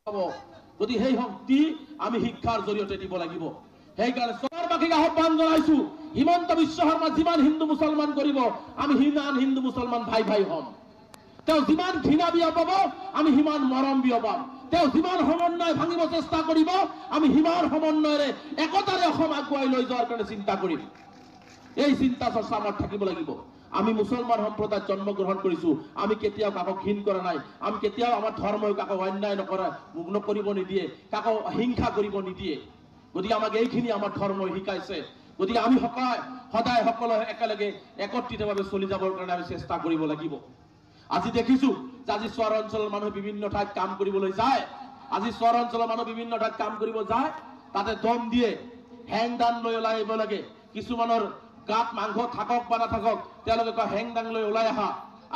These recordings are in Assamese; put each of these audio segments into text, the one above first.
যদি সেই শক্তি আমি শিক্ষাৰ জৰিয়তে দিব লাগিব। সেইকাৰণে চৰবাসীক আহ্বান জনাইছো, হিমন্ত বিশ্ব শৰ্মা যিমান হিন্দু মুছলমান কৰিব আমি সিমান হিন্দু মুছলমান ভাই ভাই হ'ম। তেওঁ যিমান ঘৃণা বিয়পাব আমি সিমান মৰম বিয়পাম। তেওঁ যিমান সমন্বয় ভাঙিব চেষ্টা কৰিব আমি সিমান সমন্বয়েৰে একতাৰে অসম আগুৱাই লৈ যোৱাৰ কাৰণে চিন্তা কৰিম। এই চিন্তা চৰ্চা আমাৰ থাকিব লাগিব। আমি মুছলমান সম্প্ৰদায়ত জন্মগ্ৰহণ কৰিছো, আমি কেতিয়াও কাকো ঘৃণ কৰা নাই, আমি কেতিয়াও আমাৰ ধৰ্মই কাকো অন্যায় নকৰিব নিদিয়ে, কাকো হিংসা কৰিব নিদিয়ে। গতিকে আমাক এইখিনি আমাৰ ধৰ্মই শিকাইছে। গতিকে আমি সদায় সকলো একেলগে একত্ৰিতভাৱে চলি যাবৰ কাৰণে আমি চেষ্টা কৰিব লাগিব। আজি দেখিছো যে আজি চহৰ অঞ্চলৰ মানুহ বিভিন্ন ঠাইত কাম কৰিবলৈ যায়, তাতে দম দিয়ে, হেংদান লৈ ওলাই আহিব লাগে। কিছুমানৰ গাত মাংস থাকক বা নাথাকক তেওঁলোকে কয় হেংদাং লৈ ওলাই আহা।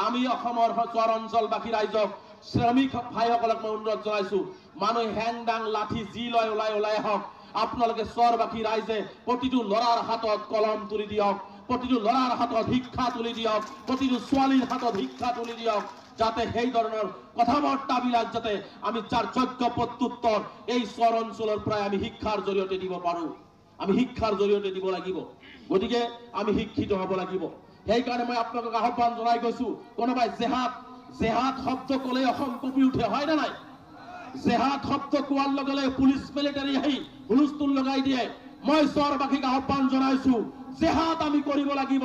আমি অসমৰ চহৰ অঞ্চলবাসী ৰাইজক, শ্ৰমিক ভাইসকলক মই অনুৰোধ জনাইছো, মানুহ হেংদাং লাঠি যি লয় ওলাই আহক। আপোনালোকে চহৰবাসী ৰাইজে প্ৰতিটো ল'ৰাৰ হাতত কলম তুলি দিয়ক, প্ৰতিটো ল'ৰাৰ হাতত শিক্ষা তুলি দিয়ক, প্ৰতিটো ছোৱালীৰ হাতত শিক্ষা তুলি দিয়ক, যাতে সেই ধৰণৰ কথা বাৰ্তাবিলাক যাতে আমি যাৰ যোগ্য প্ৰত্যুত্তৰ এই চহৰ অঞ্চলৰ পৰাই আমি শিক্ষাৰ জৰিয়তে দিব পাৰো। আমি শিক্ষাৰ জৰিয়তে দিব লাগিব। গতিকে আমি শিক্ষিত হ'ব লাগিব। সেইকাৰণে মই আপোনালোকক আহ্বান জনাই গৈছো, কোনোবাই জেহাদ শব্দ ক'লে অসম কঁপি উঠে, হয় না নাই? জেহাদ শব্দ কোৱাৰ লগে লগে পুলিচ মিলিটাৰী আহি হুলস্থুল লগাই দিয়ে। মই চহৰবাসীক আহ্বান জনাইছো, জেহাদ আমি কৰিব লাগিব,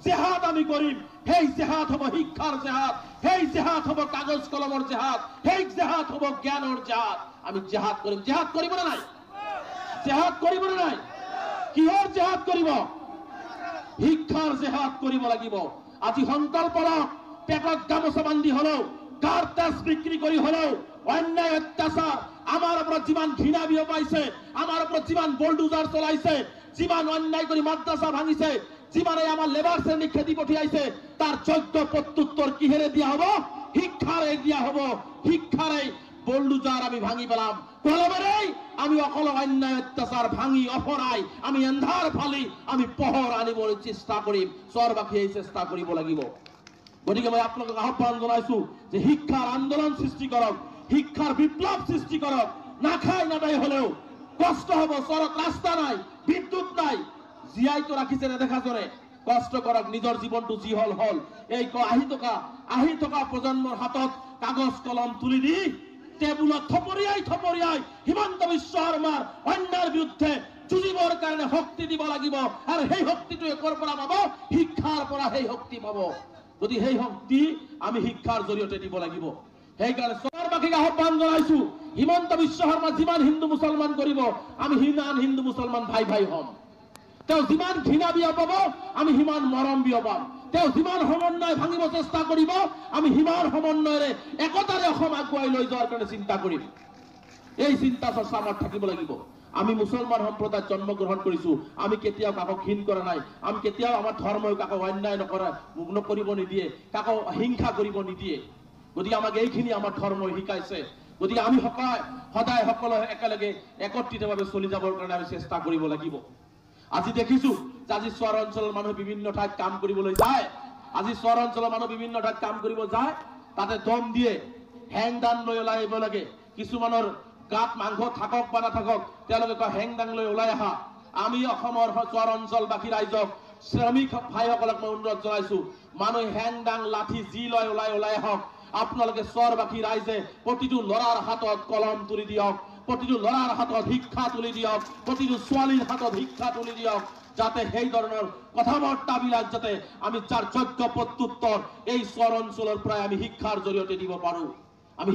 জেহাদ আমি কৰিম। সেই জেহাদ হ'ব শিক্ষাৰ জেহাদ, সেই জেহাদ হ'ব কাগজ কলমৰ জেহাদ, সেই জেহাদ হ'ব জ্ঞানৰ জেহাদ। আমি জেহাদ কৰিম। জেহাদ কৰিব না নাই? জেহাদ কৰিব না নাই? কিহৰ জেহাদ কৰিব? শিক্ষাৰ জেহাদ কৰিব লাগিব। আজি সংকল্প লওক, পেটত গামোচা বান্ধি হলেও, গাৰ তেজ বিক্ৰী কৰি হলেও অন্যায় অত্যাচাৰ আমাৰ ওপৰত যিমান ঘৃণা বিয়পাইছে, আমাৰ ওপৰত যিমান বুলডোজাৰ চলাইছে, যিমান অন্যায় কৰি মাদ্ৰাছা ভাঙিছে, যিমানে আমাৰ লেবাৰ শ্ৰেণীক খেদি পঠিয়াইছে, তাৰ যোগ্য প্ৰত্যুত্তৰ কিহেৰে দিয়া হ'ব? শিক্ষাৰে দিয়া হ'ব। শিক্ষাৰে বুলডোজাৰ আমি ভাঙি পেলাম। কলমেৰে আমি অকল অন্যায় অত্যাচাৰ ভাঙি অপৰাই আমি এন্ধাৰ ফালি আমি পোহৰ আনিবলৈ চেষ্টা কৰিম। চহৰবাসীয়ে এই চেষ্টা কৰিব লাগিব। গতিকে মই আপোনালোকক আহ্বান জনাইছো যে শিক্ষাৰ আন্দোলন সৃষ্টি কৰক, শিক্ষাৰ বিপ্লৱ সৃষ্টি কৰক। নাখাই নাদাই হলেও কষ্ট হ'ব, চহৰত ৰাস্তা নাই, বিদ্যুৎ নাই, জীয়াইতো ৰাখিছে নেদেখা জনে, কষ্ট কৰক, নিজৰ জীৱনটো যি হল এই আহি থকা প্ৰজন্মৰ হাতত কাগজ কলম তুলি দি টেবুলত থপৰিয়াই হিমন্ত বিশ্ব শৰ্মাৰ অন্যায়ৰ বিৰুদ্ধে যুঁজিবৰ কাৰণে শক্তি দিব লাগিব। আৰু সেই শক্তিটোৱে ক'ৰ পৰা পাব? শিক্ষাৰ পৰা সেই শক্তি পাব। গতিকে সেই শক্তি আমি শিক্ষাৰ জৰিয়তে দিব লাগিব। সেইকাৰণে চহৰবাসীক আহ্বান জনাইছো, হিমন্ত বিশ্ব শৰ্মা যিমান হিন্দু মুছলমান কৰিব আমি সিমান হিন্দু মুছলমান ভাই ভাই হ'ম। তেওঁ যিমান ঘৃণা বিয়পাব আমি সিমান মৰম বিয়পাম। তেওঁ যিমান সমন্বয় ভাঙিব চেষ্টা কৰিব আমি সিমান সমন্বয়েৰে একতাৰে অসম আগুৱাই লৈ যোৱাৰ কাৰণে চিন্তা কৰিম। এই চিন্তা চৰ্চা আমাৰ থাকিব লাগিব। আমি মুছলমান সম্প্ৰদায়ত জন্মগ্ৰহণ কৰিছো, আমি কেতিয়াও কাকো ঘৃণ কৰা নাই, আমি কেতিয়াও আমাৰ ধৰ্মই কাকো অন্যায় নকৰিব নিদিয়ে, কাকো হিংসা কৰিব নিদিয়ে। গতিকে আমাক এইখিনি আমাৰ ধৰ্মই শিকাইছে। গতিকে আমি সদায় সকলো একেলগে একত্ৰিতভাৱে চলি যাবৰ কাৰণে আমি চেষ্টা কৰিব লাগিব। আজি দেখিছো যে আজি চহৰ অঞ্চলৰ মানুহ বিভিন্ন ঠাইত কাম কৰিবলৈ যায়, তাতে দম দিয়ে, হেংদান লৈ ওলাই আহিব লাগে। কিছুমানৰ গাত মাংস থাকক বা নাথাকক তেওঁলোকে কয় হেংদাং লৈ ওলাই আহা। আমি অসমৰ চহৰ অঞ্চলবাসী ৰাইজক, শ্ৰমিক ভাইসকলক মই অনুৰোধ জনাইছো, মানুহ হেংদাং লাঠি যি লয় ওলাই আহক। আপোনালোকে চহৰবাসী ৰাইজে প্ৰতিটো ল'ৰাৰ হাতত কলম তুলি দিয়ক, প্ৰতিটো ল'ৰাৰ হাতত শিক্ষা তুলি দিয়ক, প্ৰতিটো ছোৱালীৰ হাতত শিক্ষা তুলি দিয়ক, যাতে সেই ধৰণৰ কথা বাৰ্তাবিলাক যাতে আমি যাৰ যোগ্য প্ৰত্যুত্তৰ এই চহৰ অঞ্চলৰ পৰাই আমি শিক্ষাৰ জৰিয়তে দিব পাৰো। আমি